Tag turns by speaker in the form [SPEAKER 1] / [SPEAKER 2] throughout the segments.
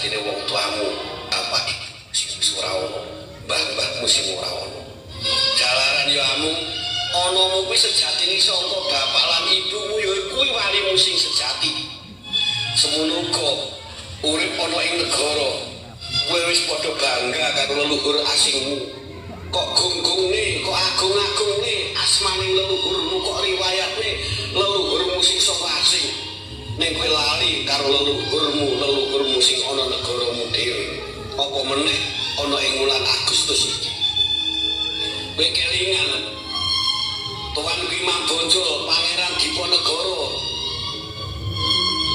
[SPEAKER 1] sejatine wong tuamu apa sing wis ora ono, mbah-mbahmu sing ora ono. Jalaran yo amung anamu kuwi sejatine saka bapak lan ibumu yo kuwi walimu sing sejati. Semono uga urip ana ing negara kowe wis padha bangga karo leluhur asingmu. Kok gunggungne, kok agung-agungne asmane leluhurmu, kok riwayatne leluhurmu sing saka asing. Ning kowe lali karo leluhurmu sing ana negaramu dhewe. Apa meneh ana ing wulan Agustus iki. Kowe kelingan Tuan Imam Bonjol, Pangeran Diponegoro,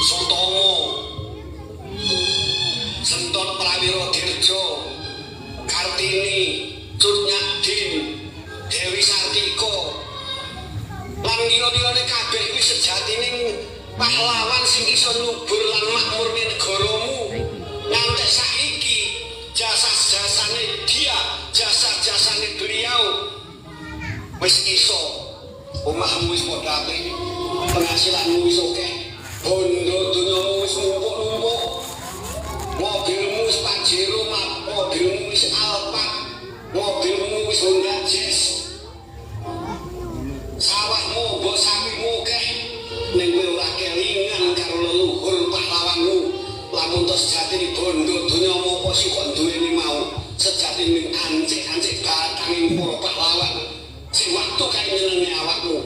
[SPEAKER 1] Sutomo, Senton Prawiro Dirjo, Kartini, Cut Nyadin, Dewi Sartiko, lan liya-liyane kabeh kuwi sejatine pahlawan sing iso nyubur lan makmurne negaramu. Nganti saiki jasa-jasane dia, jasa-jasane beliau wis iso omahmu wis padha apik, penghasilanmu wis akeh, bondo donyamu wis numpuk-numpuk, mobilmu wis Pajero, mobilmu wis Alphard, mobilmu wis Honda Jazz, sawahmu mbok sapimu akeh, ning kowe ora kelingan karo leluhur pahlawanmu. Lamun to sejatine bondo donyamu apa sing kok duweni mau, sejatine ancik-ancik batanging para pahlawan sing waktu kae nyenengi awakmu.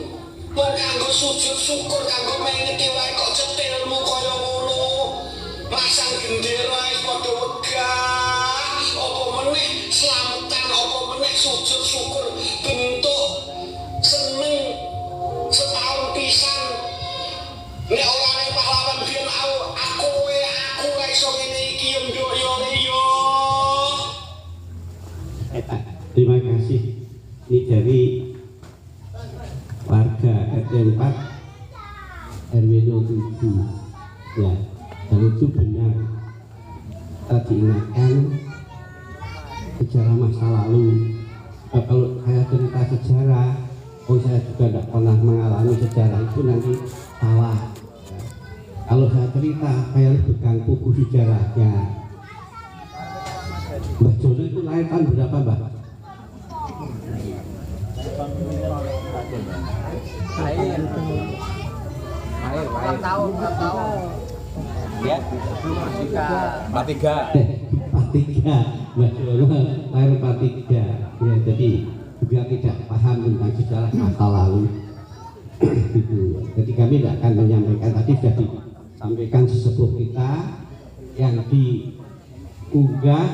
[SPEAKER 1] Wong kanggo sujud syukur kanggo mengeti wae kok cetilmu kaya ngono. Masang gendera wis padha wegah. Apa meneh slametan, apa meneh sujud syukur bentuk seneng setahun pisan. Nek ora nek pahlawan biyen aku ora iso ngene iki yo yo.
[SPEAKER 2] Terima kasih. Ini dari warga RT 4 RW 07 ya, dan itu benar kita diingatkan sejarah masa lalu. Kalau saya cerita sejarah, saya juga tidak pernah mengalami sejarah itu, nanti salah ya. Kalau saya cerita saya harus pegang buku sejarahnya. Mbah Jono itu lahir tahun berapa, Mbak?
[SPEAKER 3] Lahir tahun ya, 43
[SPEAKER 2] Mbak Jono lahir 43 ya, jadi juga tidak paham tentang sejarah masa lalu gitu. Jadi kami tidak akan menyampaikan, tadi sudah disampaikan sesepuh kita yang diunggah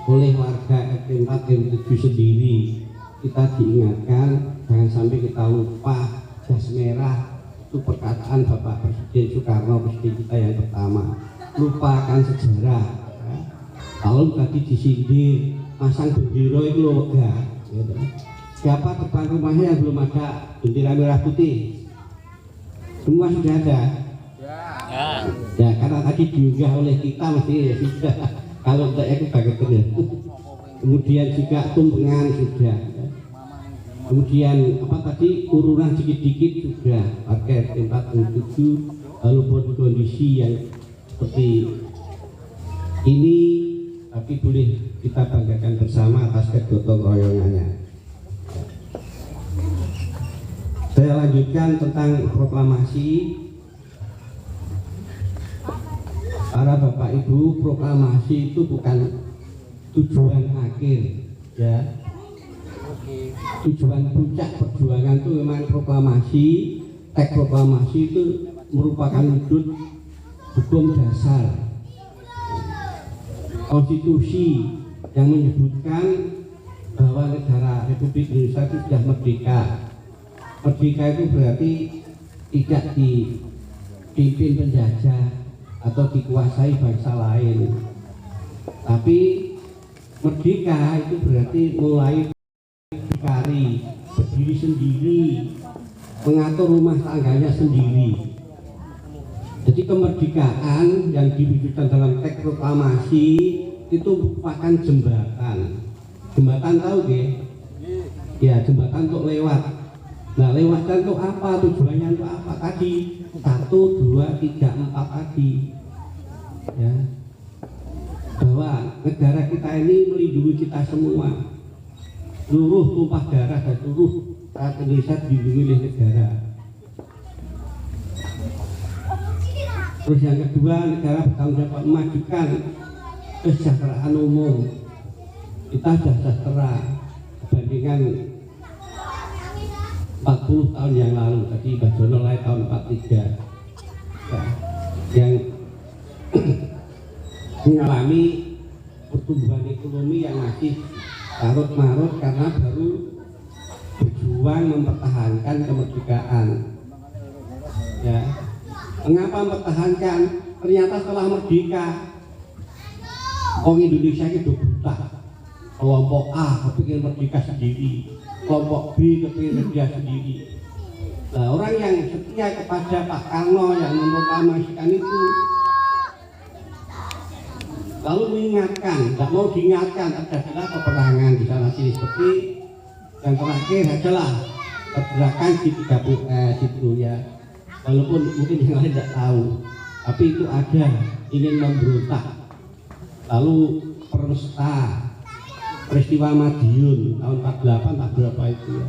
[SPEAKER 2] oleh warga RT 4 RW 7 sendiri. Kita diingatkan jangan sampai kita lupa jas merah, itu perkataan Bapak Presiden Soekarno, presiden kita yang pertama. Lupakan sejarah ya. Kalau tadi disindir masang bendera itu loh wegah ya. Siapa depan rumahnya yang belum ada bendera merah putih? Semua sudah ada ya, karena tadi diunggah oleh kita mesti ya sudah. Kalau tidak itu bagaimana? Kemudian juga tumpengan sudah. Kemudian apa tadi urunan dikit-dikit sudah pakai tempat 7, lalu buat kondisi yang seperti ini, tapi boleh kita banggakan bersama atas kegotong royongannya. Saya lanjutkan tentang proklamasi. Para Bapak Ibu, proklamasi itu bukan tujuan akhir ya. Tujuan puncak perjuangan itu memang proklamasi. Teks proklamasi itu merupakan wujud hukum dasar konstitusi yang menyebutkan bahwa negara Republik Indonesia itu sudah merdeka. Merdeka itu berarti tidak dipimpin penjajah atau dikuasai bangsa lain, tapi merdeka itu berarti mulai berdikari, berdiri sendiri, mengatur rumah tangganya sendiri. Jadi kemerdekaan yang diwujudkan dalam teks proklamasi itu merupakan jembatan. Jembatan tahu nggih? Ya, jembatan untuk lewat. Nah, lewatkan untuk apa? Tujuannya untuk apa tadi? 1, 2, 3, 4 tadi. Ya. bahwa negara kita ini melindungi kita semua. Seluruh tumpah darah dan seluruh rakyat Indonesia dilindungi oleh negara. Terus yang kedua, negara bertanggung jawab memajukan kesejahteraan umum. Kita sudah sejahtera dibandingkan 40 tahun yang lalu. Tadi Mbak Jono lahir tahun 43 ya, yang mengalami pertumbuhan ekonomi yang masih carut-marut karena baru berjuang mempertahankan kemerdekaan. Ya, mengapa mempertahankan? Ternyata setelah merdeka, orang Indonesia itu buta. Kelompok A kepingin merdeka sendiri, kelompok B kepingin merdeka sendiri. Nah, orang yang setia kepada Pak Karno yang memproklamasikan itu lalu mengingatkan, tidak mau diingatkan adalah peperangan di sana sini, seperti yang terakhir adalah pergerakan di 30S itu ya, walaupun mungkin yang lain tidak tahu, tapi itu ada ingin memberontak. Lalu Permesta, peristiwa Madiun tahun 48 tak berapa itu ya,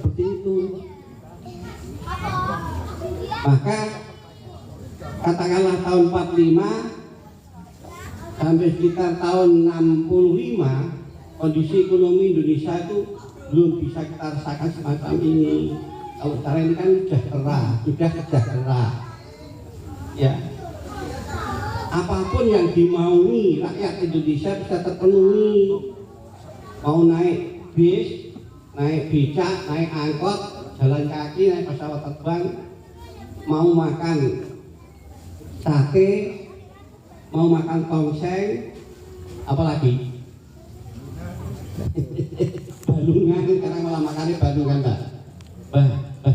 [SPEAKER 2] seperti itu. Maka katakanlah tahun 45 sampai sekitar tahun 65 kondisi ekonomi Indonesia itu belum bisa kita rasakan semacam ini. Kalau sekarang ini kan sudah sejahtera ya, apapun yang dimaui rakyat Indonesia bisa terpenuhi. Mau naik bis, naik becak, naik angkot, jalan kaki, naik pesawat terbang, mau makan sate, mau makan tongseng, apalagi balungan, sekarang malah makannya balungan Mbak.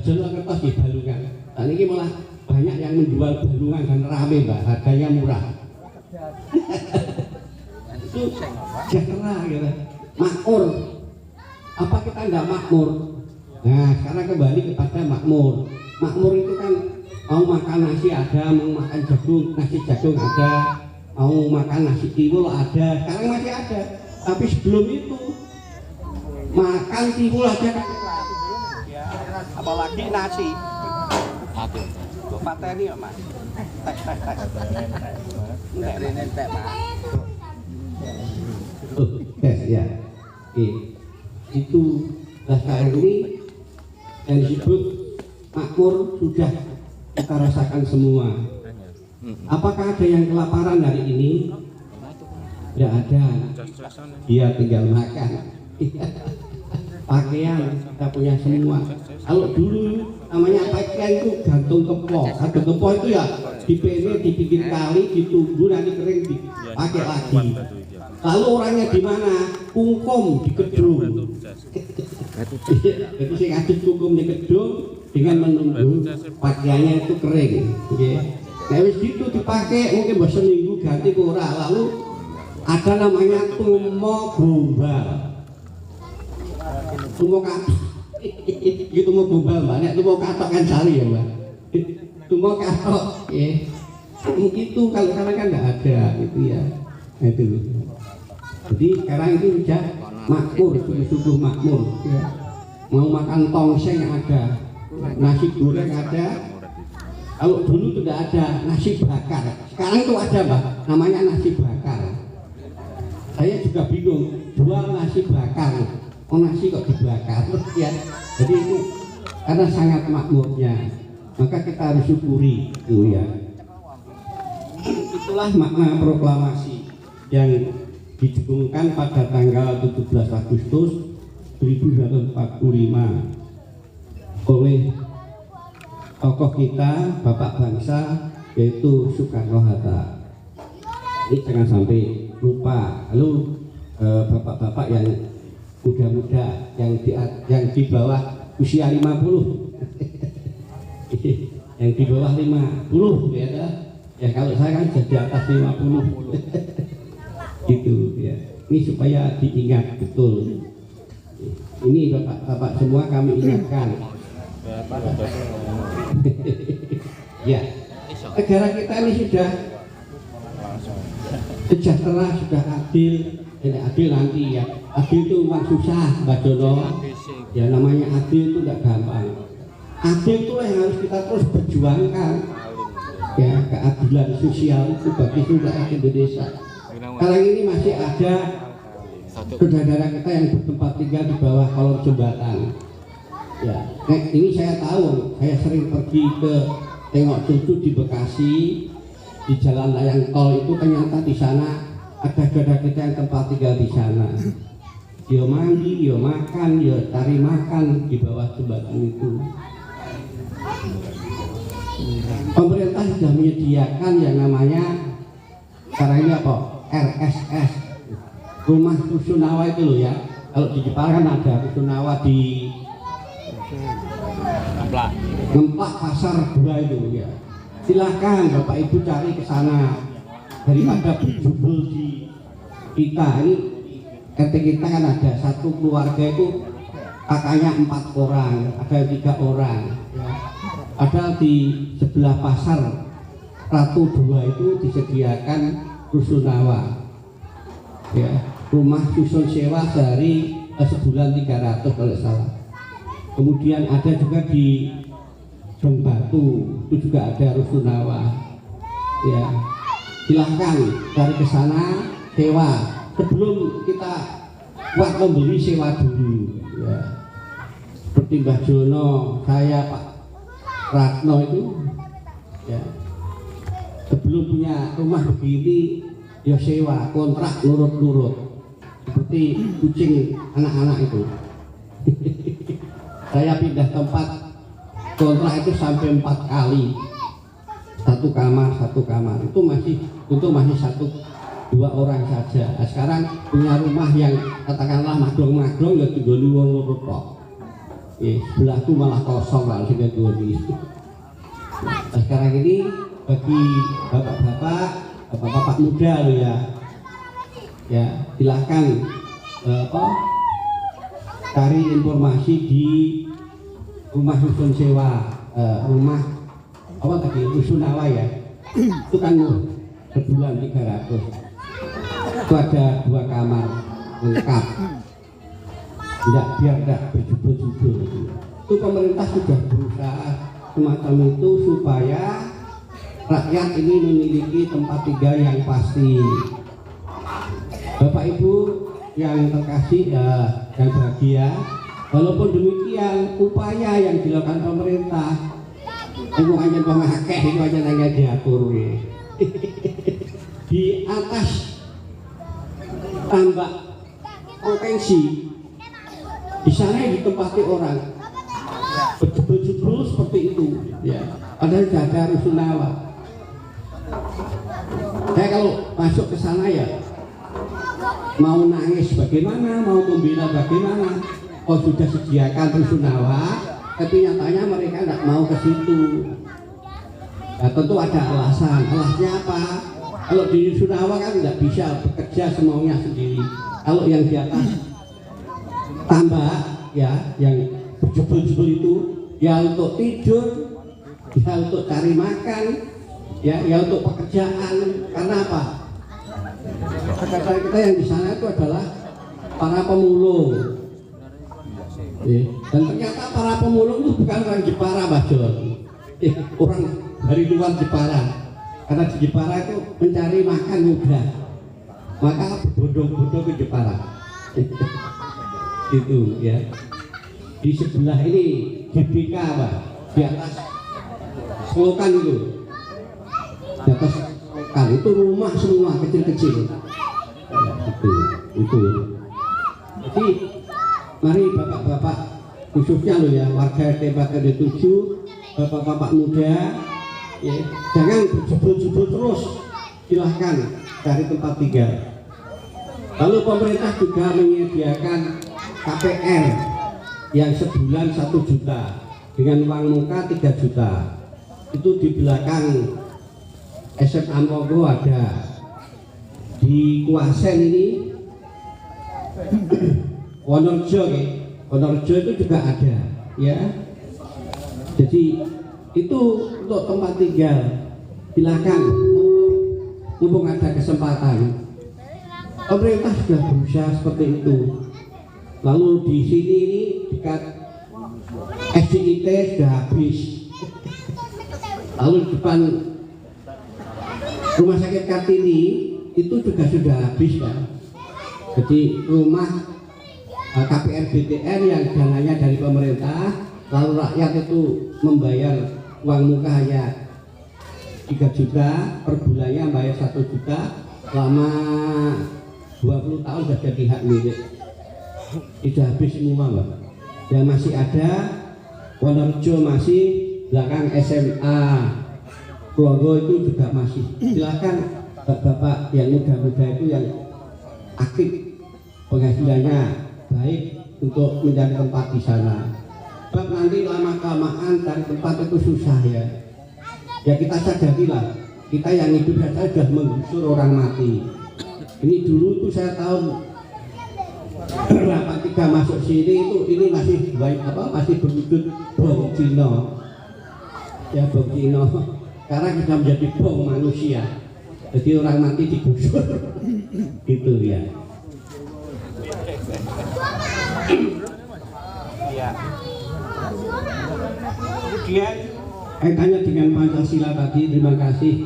[SPEAKER 2] Jono kertas di balungan. Dan ini malah banyak yang menjual balungan dan rame Mbak, harganya murah. Itu sejahtera gitu, makmur. Apa kita enggak makmur? Nah, sekarang kembali kepada makmur. Makmur itu kan mau makan nasi ada, mau makan jagung, nasi jagung ada, mau makan nasi tiwul ada, sekarang masih ada. Tapi sebelum itu makan tiwul aja kan, apalagi nasi. Pak Teni ya Mas. Tek Mas. Tes ya. Itu sekarang ini yang disebut makmur sudah kita rasakan semua. Apakah ada yang kelaparan hari ini? Tidak ada. Dia tinggal makan. Pakaian kita punya semua. Kalau dulu namanya pakaian itu gantung kepo. Gantung kepo itu ya dipene, dibikin kali, ditunggu nanti kering dipakai lagi. Lalu orangnya di mana? Kungkum di gedung. Jadi saya ngasih kungkum di gedung dengan menunggu pakaiannya itu kering. Nah, wis itu dipakai mungkin bahasa seminggu ganti ora. Lalu ada namanya tumo gombal. Tumo katok. Itu tumo gombal Mbak. Nek tumo katok kan cari ya Mbak. Tumo katok. Itu kalau sekarang kan nggak ada gitu ya. Nah, itu. Jadi sekarang itu sudah makmur, sudah makmur. Ya. Mau makan tongseng ada, nasi goreng ada. Kalau dulu tidak ada nasi bakar. Sekarang itu ada Mbak, namanya nasi bakar. Saya juga bingung, jual nasi bakar, oh nasi kok dibakar ya. Jadi itu karena sangat makmurnya, maka kita harus syukuri itu ya. Itulah makna proklamasi yang didengungkan pada tanggal 17 Agustus 1945 oleh tokoh kita, bapak bangsa, yaitu Soekarno-Hatta. Ini jangan sampai lupa. Lalu bapak-bapak yang muda-muda yang di bawah usia 50 yang di bawah 50 ya kalau saya kan di atas 50 gitu ya. Ini supaya diingat betul. Ini bapak-bapak semua kami ingatkan. Ya, negara kita ini sudah sejahtera sudah adil, ini adil nanti ya. Adil itu memang susah, Mbak Jono. Ya namanya adil itu tidak gampang. Adil itu yang harus kita terus perjuangkan. Ya keadilan sosial itu bagi rakyat Indonesia. Sekarang ini masih ada saudara kita yang bertempat tinggal di bawah kolong jembatan. Ya, ini saya tahu, saya sering pergi ke Tengok Cucu di Bekasi, di Jalan Layang Tol itu ternyata di sana ada saudara kita yang tempat tinggal di sana. Dia mandi, dia makan, dia cari makan di bawah jembatan itu. Pemerintah sudah menyediakan yang namanya sekarang ini apa? RSS, rumah rusunawa itu loh ya. Kalau di Jepara kan ada rusunawa di Ngemplak Pasar 2 itu ya. Silakan Bapak Ibu cari ke sana daripada berjubel di kita. Ini RT kita kan ada satu keluarga itu kakaknya 4 orang, ada 3 orang ya. Padahal di sebelah pasar Ratu 2 itu disediakan rusunawa ya, rumah susun sewa sehari sebulan 300 kalau salah. Kemudian ada juga di Jong Batu itu juga ada rusunawa ya. Silahkan cari ke sana sewa, sebelum kita buat membeli sewa dulu ya. Seperti Mbah Jono, saya Pak Ratno itu ya, sebelum punya rumah begini ya sewa, kontrak nurut-nurut seperti kucing anak-anak itu. Saya pindah tempat kontrak itu sampai 4 kali, satu kamar itu masih untuk masih 1-2 orang saja. Nah, sekarang punya rumah yang katakanlah madong-madong ya digoni wong loro tok. Sebelah itu malah kosong lah sehingga digoni. Nah, sekarang ini bagi bapak-bapak muda loh ya silahkan cari informasi di rumah susun sewa, rumah apa tadi rusunawa ya. Itu kan sebulan 300. Itu ada 2 kamar lengkap. Biar tidak berjubel-jubel. Itu pemerintah sudah berusaha semacam itu supaya rakyat ini memiliki tempat tinggal yang pasti. Bapak Ibu yang terkasih dan bahagia, walaupun demikian upaya yang dilakukan pemerintah umum hanya pemakai itu aja nanya diatur di atas tambak provinsi di sana ditempati orang berjubel-jubel seperti itu ya, padahal tidak ada rusunawa. Saya kalau masuk ke sana ya mau nangis bagaimana, mau gembira bagaimana. Oh sudah sediakan rusunawa, tapi nyatanya mereka tidak mau ke situ. Nah, tentu ada alasan. Alasnya apa? Kalau di rusunawa kan tidak bisa bekerja semaunya sendiri. Kalau yang di atas tambak ya, yang berjubel-jubel itu ya untuk tidur, ya untuk cari makan, ya untuk pekerjaan. Karena apa? Rekan-rekan kita yang di sana itu adalah para pemulung. Dan ternyata para pemulung itu bukan orang Jepara, Mbak Jon. Orang dari luar Jepara. Karena di Jepara itu mencari makan mudah, maka berbondong-bondong ke Jepara. Itu ya. Di sebelah ini GBK, Pak, di atas selokan itu. Di atas selokan itu rumah semua kecil-kecil. Itu. Jadi mari bapak-bapak khususnya loh ya, warga RT 4 bapak-bapak muda ya, jangan berjubel-jubel terus, silahkan cari tempat tinggal. Lalu pemerintah juga menyediakan KPR yang sebulan 1 juta dengan uang muka 3 juta. Itu di belakang SMA Mogo ada, di Kuasen ini Wonorejo ya. Wonorejo itu juga ada ya. Jadi itu untuk tempat tinggal, silakan mumpung ada kesempatan. Pemerintah sudah berusaha seperti itu. Lalu di sini ini dekat SDIT sudah habis. Lalu di depan Rumah Sakit Kartini itu juga sudah habis kan. Jadi rumah KPR BTR yang dananya dari pemerintah, lalu rakyat itu membayar uang muka hanya 3 juta per bulannya, bayar 1 juta selama 20 tahun sudah jadi hak milik. Sudah habis semua Mbak. Yang masih ada Wonorejo masih, belakang SMA Pulogo itu juga masih. Silakan bapak-bapak yang muda-muda itu yang aktif penghasilannya baik untuk mencari tempat di sana. Sebab nanti lama-kelamaan cari tempat itu susah ya. Ya kita sadarilah, kita yang hidup saja sudah menggusur orang mati. Ini dulu tuh saya tahu berapa ketika masuk sini itu ini masih baik masih berwujud bom Cino. Ya bom Cino. Sekarang sudah menjadi bom manusia. Jadi orang mati digusur. Gitu ya.
[SPEAKER 3] Iya. Kemudian
[SPEAKER 2] kaitannya dengan Pancasila tadi, terima kasih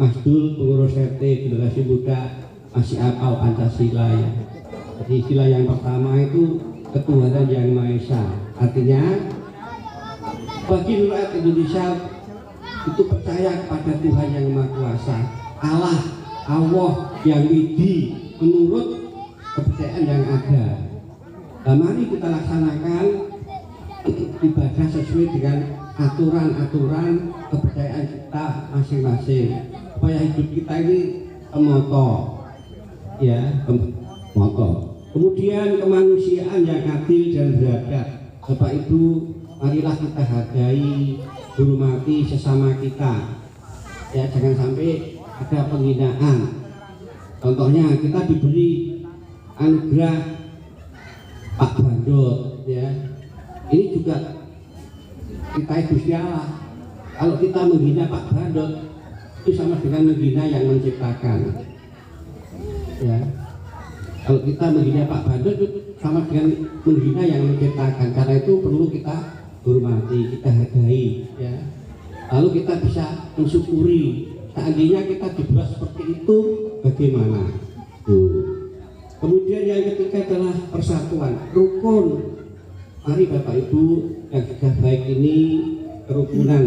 [SPEAKER 2] Mas Dul, pengurus RT Generasi Muda masih hafal Pancasila ya. Jadi sila yang pertama itu ketuhanan yang Maha Esa. Artinya bagi rakyat Indonesia itu percaya kepada Tuhan yang Maha Kuasa, Allah yang widi menurut kepercayaan yang ada. Nah, mari kita laksanakan ibadah sesuai dengan aturan-aturan kepercayaan kita masing-masing supaya hidup kita ini moto ya, moto. Kemudian kemanusiaan yang adil dan beradab. Bapak Ibu, marilah kita hargai, hormati sesama kita ya, jangan sampai ada penghinaan. Contohnya kita diberi anugerah Pak Bandot ya, ini juga kita Gusti Allah. Kalau kita menghina Pak Bandot itu sama dengan menghina yang menciptakan ya. Kalau kita menghina Pak Bandot itu sama dengan menghina yang menciptakan. Karena itu perlu kita hormati, kita hargai ya. Lalu kita bisa mensyukuri. Seandainya kita dibuat seperti itu, bagaimana? Kemudian yang ketiga adalah persatuan, rukun. Mari Bapak Ibu yang sudah baik ini kerukunan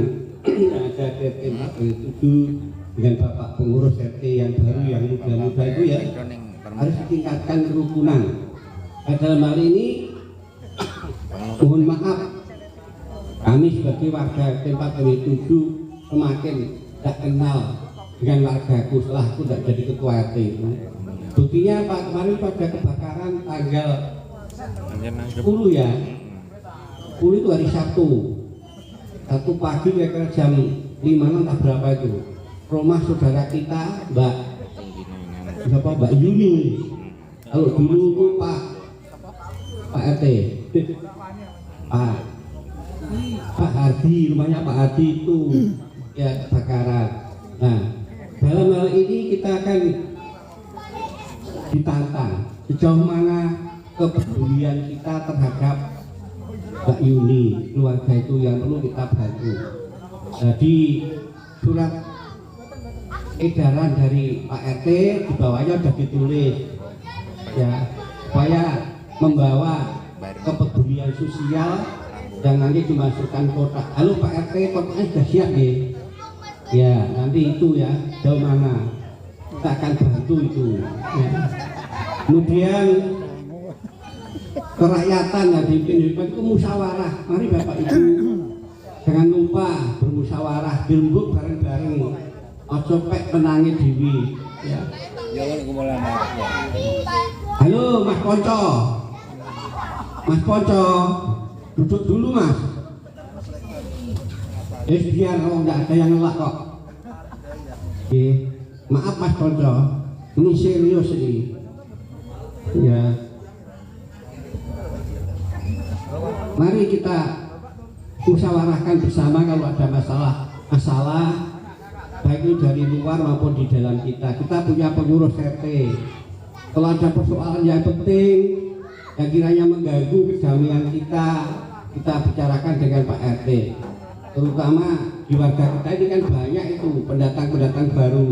[SPEAKER 2] yang ada di RT 47 dengan Bapak pengurus RT yang baru yang muda-muda itu ya, harus ditingkatkan kerukunan. Dalam hal ini mohon maaf, kami sebagai warga RT 47 semakin tidak kenal dengan wargaku setelah aku tidak jadi ketua RT itu. Buktinya Pak, kemarin pada kebakaran tanggal 10 ya, 10 itu hari Sabtu pagi kira-kira jam 5 entah berapa itu, rumah saudara kita Mbak Yuni. Kalau dulu itu Pak RT Pak Hardi, rumahnya Pak Hardi itu ya kebakaran. Nah, dalam hal ini kita akan ditantang sejauh mana kepedulian kita terhadap Mbak Yuni, keluarga itu yang perlu kita bantu. Jadi surat edaran dari Pak RT di bawahnya sudah ditulis ya, supaya membawa kepedulian sosial yang nanti dimasukkan kotak. Halo Pak RT, kotaknya sudah siap ya, nanti itu ya, jauh mana kita akan bantu itu ya. Kemudian kerakyatan yang dipimpin itu musyawarah. Mari Bapak Ibu jangan lupa bermusyawarah, dirembuk bareng-bareng, ojo pek menangi dewi ya. Halo Mas Ponco, duduk dulu Mas. Biar nggak ada yang ngelak kok. Maaf Mas Ponco, ini serius ini ya. Mari kita musyawarahkan bersama. Kalau ada masalah baik itu dari luar maupun di dalam kita. Kita punya pengurus RT. Kalau ada persoalan yang penting yang kiranya mengganggu kedamaian kita bicarakan dengan Pak RT. Terutama di warga kita ini kan banyak itu pendatang-pendatang baru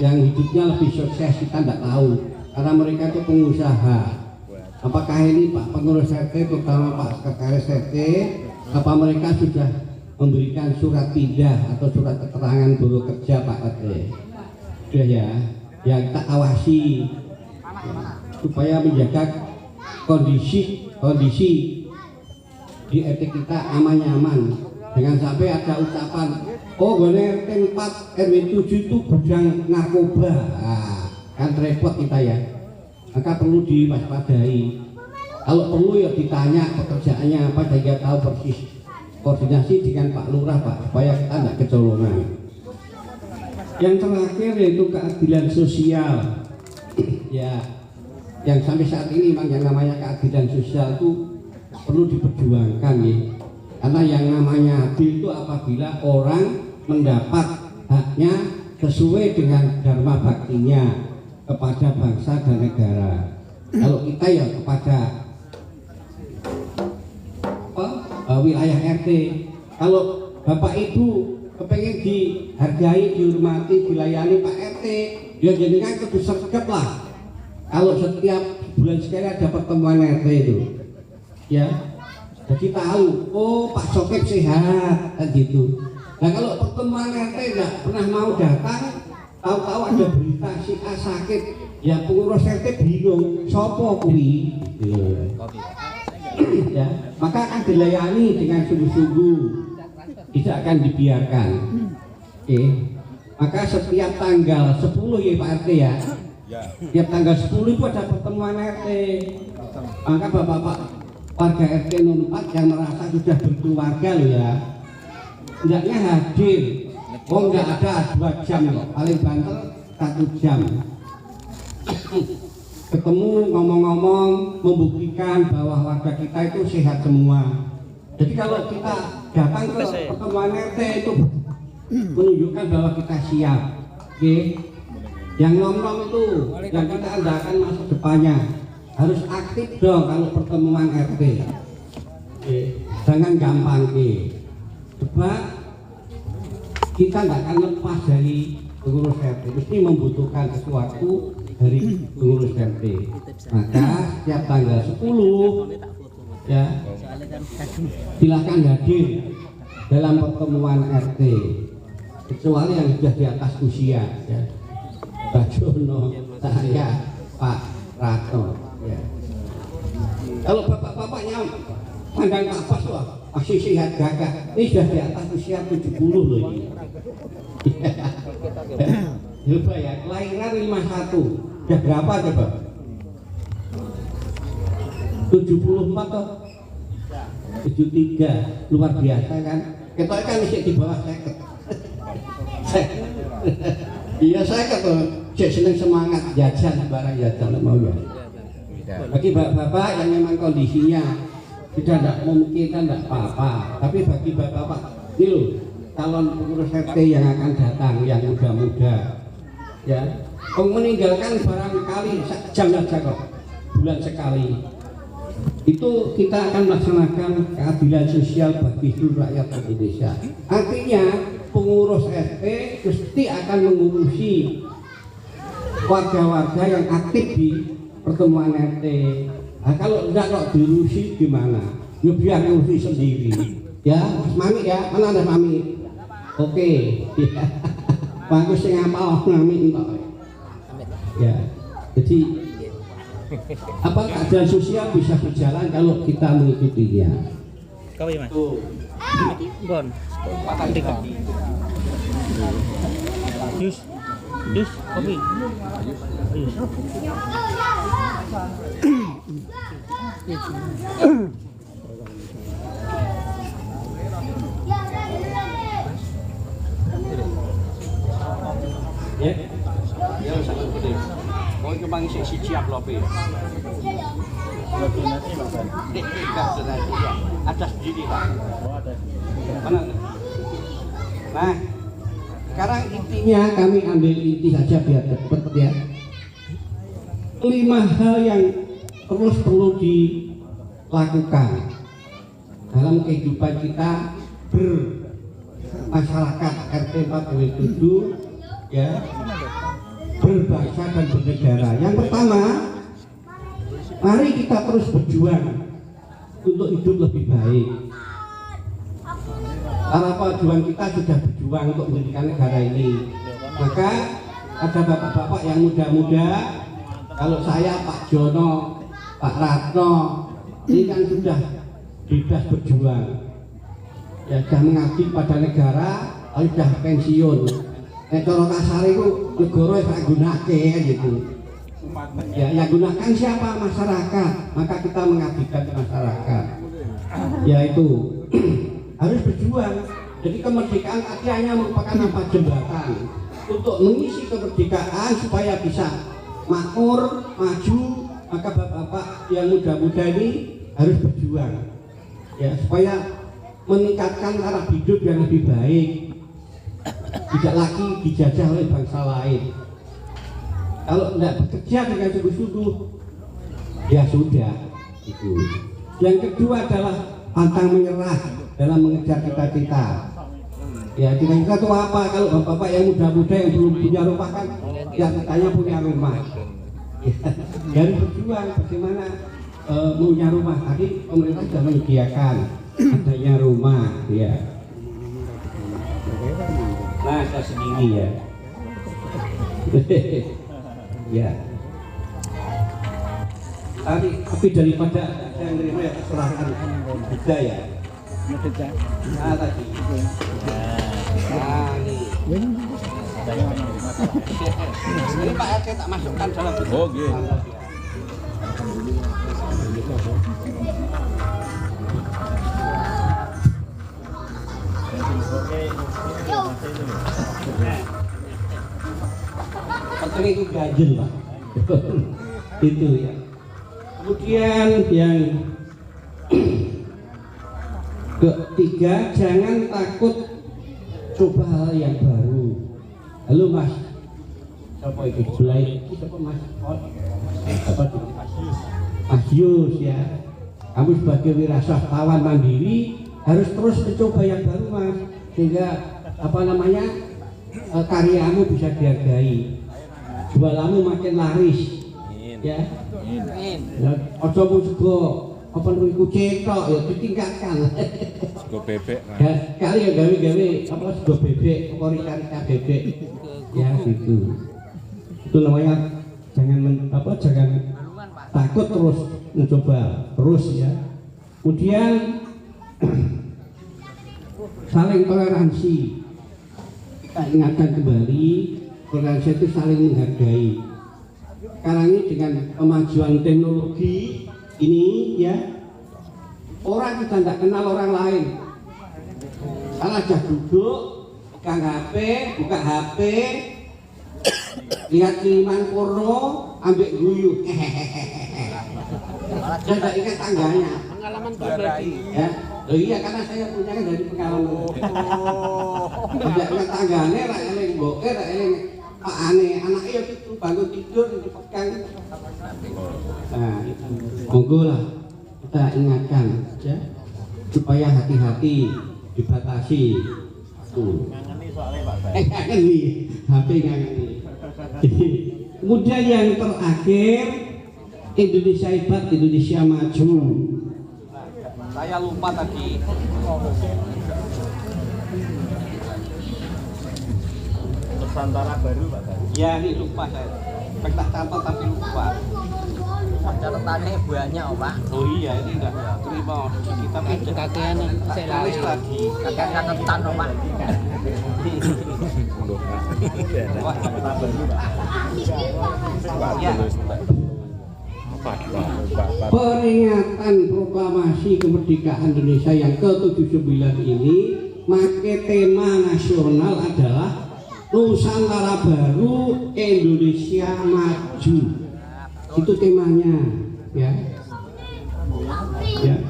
[SPEAKER 2] yang hidupnya lebih sukses, kita tidak tahu karena mereka itu pengusaha. Apakah ini Pak pengurus RT, terutama Pak sekretaris RT, apa mereka sudah memberikan surat pindah atau surat keterangan buruh kerja Pak RT? Sudah ya, yang kita awasi supaya menjaga kondisi di RT kita aman-nyaman. Jangan sampai ada ucapan, oh gue RT 4 RW 7 itu gudang narkoba. Kan repot kita ya. Maka perlu diwaspadai. Kalau perlu ya ditanya pekerjaannya apa, sehingga tahu persis. Koordinasi dengan Pak Lurah Pak, supaya kita tidak kecolongan. Yang terakhir yaitu keadilan sosial. Ya, yang sampai saat ini memang yang namanya keadilan sosial itu perlu diperjuangkan ya. Karena yang namanya adil itu apabila orang mendapat haknya sesuai dengan dharma baktinya kepada bangsa dan negara. Kalau kita ya kepada wilayah RT. Kalau Bapak Ibu kepengen dihargai, dihormati, dilayani Pak RT, ya jenengan kudu sergap lah. Kalau setiap bulan sekali ada pertemuan RT itu, ya, jadi tahu, oh Pak Sokip sehat, kan gitu. Nah kalau pertemuan RT nggak pernah mau datang, tahu-tahu ada berita si A sakit, ya pengurus RT bingung, sopo kuwi, ya, maka akan dilayani dengan sungguh-sungguh, tidak akan dibiarkan. Oke, maka setiap tanggal 10 ya Pak RT ya. Tiap tanggal 10 itu ada pertemuan RT. Maka bapak-bapak warga RT 04 yang merasa sudah berkeluarga loh ya, hendaknya hadir. Oh enggak ada 2 jam loh, paling banter 1 jam. Ketemu, ngomong-ngomong, membuktikan bahwa warga kita itu sehat semua. Jadi kalau kita datang ke pertemuan RT itu menunjukkan bahwa kita siap. Oke. Yang nom-nom itu yang kita andalkan masa depannya harus aktif dong kalau pertemuan RT. Jangan gampang sebab kita nggak akan lepas dari pengurus RT, mesti membutuhkan sesuatu dari pengurus RT. Maka setiap tanggal 10 ya silakan hadir dalam pertemuan RT, kecuali yang sudah di atas usia ya. Pak Jono, saya, Pak Rato. Ya. Kalau bapak-bapaknya pandang Pak Pas wah, masih sehat gagah. Ini sudah di atas usia 70 loh ini. Coba ya, kelahiran 51. Sudah berapa coba? 74 toh? 73. Luar biasa kan? Kita kan masih di bawah 50. Iya saya kata seneng semangat jajan barang jajan mau ya. Bagi bapak-bapak yang memang kondisinya sudah tidak mungkin kan tidak apa-apa. Tapi bagi bapak-bapak ini loh calon pengurus RT yang akan datang yang muda-muda, ya, meninggalkan barangkali jam saja kok bulan sekali. Itu kita akan melaksanakan keadilan sosial bagi seluruh rakyat Indonesia. Artinya pengurus RT pasti akan mengurusi warga-warga yang aktif di pertemuan RT. Nah, kalau tidak kok diurusi gimana? Ya biar ngurusi sendiri. Ya, Mas Mami ya, mana ada Mami? Oke, ya. Bagus yang apa Mami itu. Ya, jadi apa keadilan sosial bisa berjalan kalau kita mengikutinya.
[SPEAKER 3] Kau ya Mas? Bon. Jus, kopi.
[SPEAKER 2] Ya, ya sangat gede. Kau cuma ngisi siji amplop ya.
[SPEAKER 3] Donasi Pak.
[SPEAKER 2] Enggak donasi ya. Ada sendiri Pak.
[SPEAKER 3] Oh, ada.
[SPEAKER 2] Mana? Nah, Sekarang intinya kami ambil inti saja biar cepat ya. 5 hal yang terus perlu dilakukan dalam kehidupan kita bermasyarakat RT 4 RW 7 ya, berbangsa dan bernegara. Yang pertama, mari kita terus berjuang untuk hidup lebih baik. Para pejuang kita sudah berjuang untuk mendirikan negara ini. Maka ada bapak-bapak yang muda-muda, kalau saya Pak Jono, Pak Ratno, ini kan sudah bebas berjuang. Ya sudah mengabdi pada negara, lalu sudah pensiun. Nek cara kasar itu negara sak gunake gitu. Ya, yang gunakan siapa? Masyarakat. Maka kita mengabdikan ke masyarakat. Yaitu harus berjuang. Jadi kemerdekaan tadi hanya merupakan apa, jembatan untuk mengisi kemerdekaan supaya bisa makmur, maju. Maka bapak-bapak yang muda-muda ini harus berjuang ya, supaya meningkatkan taraf hidup yang lebih baik, tidak lagi dijajah oleh bangsa lain. Kalau tidak bekerja dengan sungguh-sungguh ya sudah itu. Yang kedua adalah pantang menyerah dalam mengejar cita-cita. Ya, cita-cita itu apa? Kalau bapak-bapak yang muda-muda yang belum punya rumah kan ya katanya punya rumah. Ya, harus berjuang bagaimana punya rumah. Tadi pemerintah sudah menyediakan adanya rumah ya. Nah, saya sendiri ya. Ya. Tapi daripada yang menerima ya keserahkan juga ya. Nah tadi. Nah ini Pak RT tak masukkan dalam buku. Oh gitu. Penting itu ganjil Pak. Itu ya. Kemudian yang ketiga, jangan takut coba hal yang baru. Halo Mas, siapa itu? Julai, siapa Mas? Apa itu? Mas Yus ya. Kamu sebagai wirausahawan mandiri harus terus mencoba yang baru Mas, sehingga apa namanya karyamu bisa dihargai, jualanmu makin laris. Ya. Ojo mugo apa niku cetok ya ditingkatkan.
[SPEAKER 4] Sego bebek.
[SPEAKER 2] Kali ya gawe-gawe apa sego bebek, apa rika-rika bebek. Ya gitu. Itu namanya jangan takut, terus mencoba terus ya. Kemudian saling toleransi. Kita ingatkan kembali, toleransi itu saling menghargai. Sekarang ini dengan kemajuan teknologi ini ya, orang kita tidak kenal orang lain. Salah aja duduk, buka HP, lihat kiriman porno, ambil guyu. Tidak ingat tangganya. Pengalaman pribadi. Ya, oh iya karena saya punya kan dari pengalaman. Tidak ingat tangganya, rak eling boke, rak eling Pak aneh, anaknya itu bangun tidur dipegang. Nah, monggo lah kita ingatkan ya, supaya hati-hati, dibatasi. Ngangeni soalnya Pak. Ngangeni, HP ngangeni. Kemudian yang terakhir, Indonesia hebat, Indonesia maju. Saya lupa tadi. Nusantara baru Pak. Ya ini lupa saya. Tak catat tapi lupa. Catatannya banyak Pak. Oh iya ini enggak terima kita ada kakean tulis lagi. Kakean catatan Pak. Peringatan proklamasi kemerdekaan Indonesia yang ke-79 ini make tema nasional adalah Nusantara Baru, Indonesia Maju. Itu temanya, ya. Ya.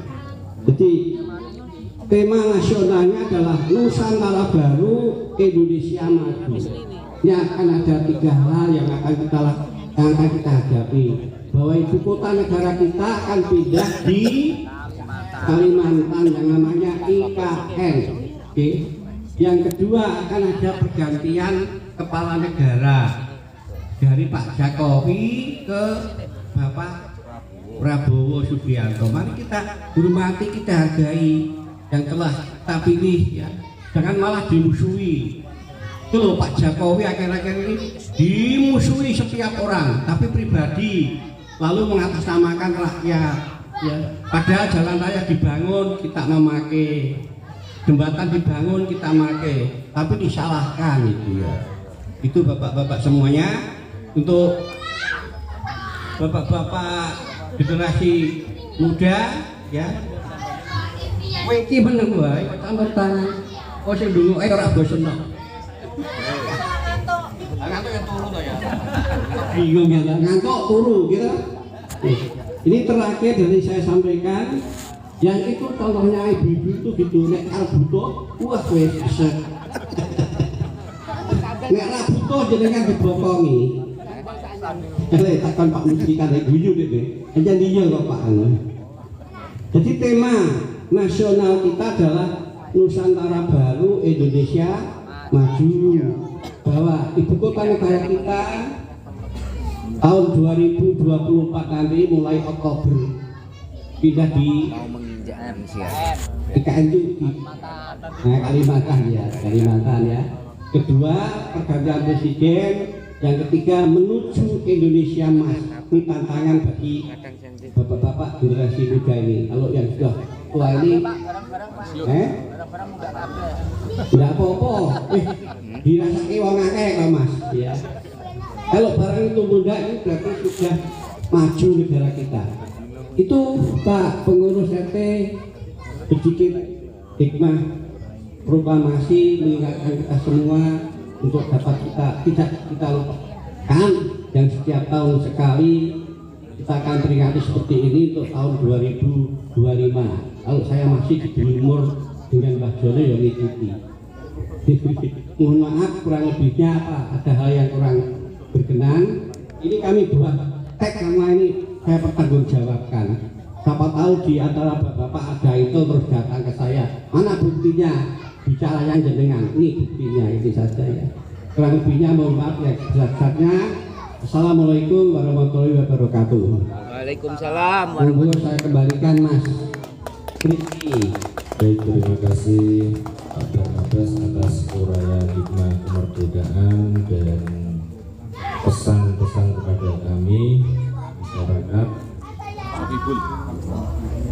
[SPEAKER 2] Jadi tema nasionalnya adalah Nusantara Baru, Indonesia Maju. Ini akan ada 3 hal yang akan kita hadapi. Bahwa ibu kota negara kita akan pindah di Kalimantan yang namanya IKN. Oke. Yang kedua akan ada pergantian kepala negara dari Pak Jokowi ke Bapak Prabowo Subianto. Mari kita hormati, kita hargai yang telah kita pilih ya. Jangan malah dimusuhi. Itu loh Pak Jokowi akhir-akhir ini dimusuhi setiap orang, tapi pribadi, lalu mengatasnamakan rakyat ya. Padahal jalan raya dibangun kita memakai, jembatan dibangun kita memakai, tapi disalahkan itu ya. Itu bapak-bapak semuanya, untuk bapak-bapak generasi muda ya. Kowe iki meneng wae kok tambah tangan. Oh sing ndonga ora bosen kok. Ngantuk ya turu to ya. Bingung ya, ngantuk turu gitu. Ini terakhir dari saya sampaikan. Yang itu contohnya ibu-ibu itu gitu, nek arep butuh, wah kowe bisa. Nek ora butuh jenengan dibokongi. Ele takon Pak Musti kan guyu dhewe. Aja dia kok Pak anu. Jadi tema nasional kita adalah Nusantara Baru, Indonesia Maju. Bahwa ibu kota negara kita tahun 2024 nanti mulai Oktober pindah di IKN itu di Kalimantan ya. Kedua, pergantian presiden. Yang ketiga, menuju Indonesia Mas. Ini tantangan bagi bapak-bapak generasi muda ini. Kalau yang sudah tua ini, tidak apa-apa. Dirasaki wong akeh kok Mas. Ya. Kalau barang itu muda ini berarti sudah maju negara kita. Itu Pak Pengurus RT sedikit hikmah proklamasi mengingatkan kita semua untuk dapat tidak kita lupakan, yang setiap tahun sekali kita akan peringati seperti ini untuk tahun 2025. Kalau saya masih di umur dengan Mbah Jono yang mengikuti. Mohon maaf kurang lebihnya apa, ada hal yang kurang berkenan. Ini kami buat tag karena ini saya pertanggungjawabkan. Siapa tahu di antara bapak-bapak ada itu terus datang ke saya, mana buktinya? Bicara yang jenengan, ini buktinya, ini saja ya. Kurang lebihnya mohon maaf ya sebesar-besarnya. Assalamualaikum warahmatullahi wabarakatuh.
[SPEAKER 5] Waalaikumsalam.
[SPEAKER 2] Monggo saya kembalikan Mas Riki.
[SPEAKER 6] Baik, terima kasih Pak Kapolres atas uraian hikmah kemerdekaan dan pesan-pesan kepada kami masyarakat.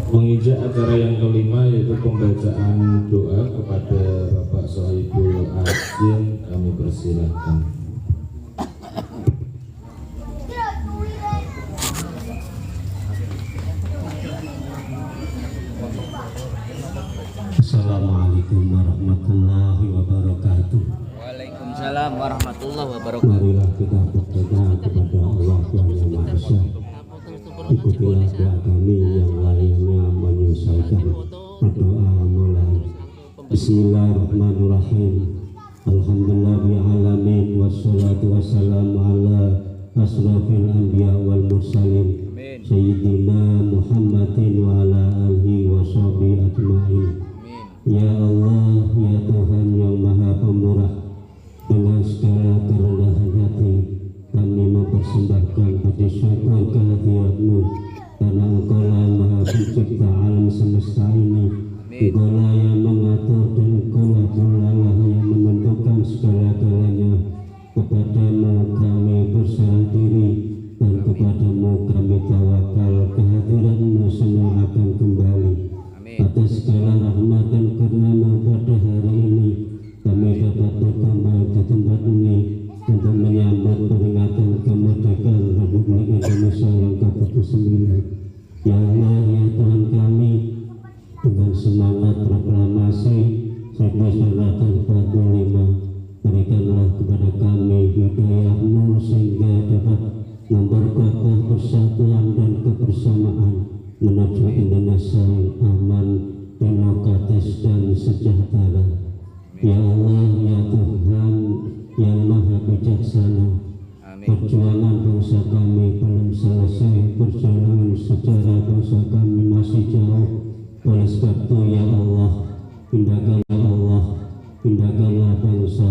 [SPEAKER 6] Menginjak acara yang kelima yaitu pembacaan doa kepada Bapak Sohibul Azim, kami persilahkan.
[SPEAKER 2] Assalamualaikum warahmatullahi wabarakatuh.
[SPEAKER 5] Waalaikumsalam warahmatullahi wabarakatuh.
[SPEAKER 2] Marilah kita berdoa kepada Allah Tuhan Yang Maha Esa. Ikutilah doa kami yang lainnya menyelesaikan berdoa mulai. Bismillahirrahmanirrahim. Alhamdulillahirrahmanirrahim. Wassalatu wassalamu ala asrafil anbiya wal mursalin Sayyidina Muhammadin wa ala alihi wa sahbihi ajma'in. Ya Allah, ya Tuhan yang Maha Pemurah, dengan segala kerendahan hati kami mempersembahkan pada syaitan kehadiratmu, karena Engkau lah Maha Pencipta alam semesta ini. Engkau lah yang mengatur dan Engkau lah yang menentukan segala-galanya. Kepadamu kami berserah diri dan kepadamu kami tawakal. Kehadiratmu semua akan kembali. Atas segala rahmat dan karunia-Mu pada hari ini kami dapat bertambah di tempat ini untuk menyambut peringatan kemerdekaan Republik Indonesia yang ke-49. Ya Allah, ya Tuhan kami, dengan semangat proklamasi 1945, berikanlah kepada kami hidayah-Mu sehingga dapat memperkokoh persatuan dan kebersamaan menuju Indonesia yang aman, demokratis, sejahtera. Ya Allah, ya Tuhan yang Maha Bijaksana,
[SPEAKER 5] Amin.
[SPEAKER 2] perjuangan bangsa kami belum selesai, perjalanan sejarah bangsa kami masih jauh. Oleh sebab itu ya Allah, pindahkanlah bangsa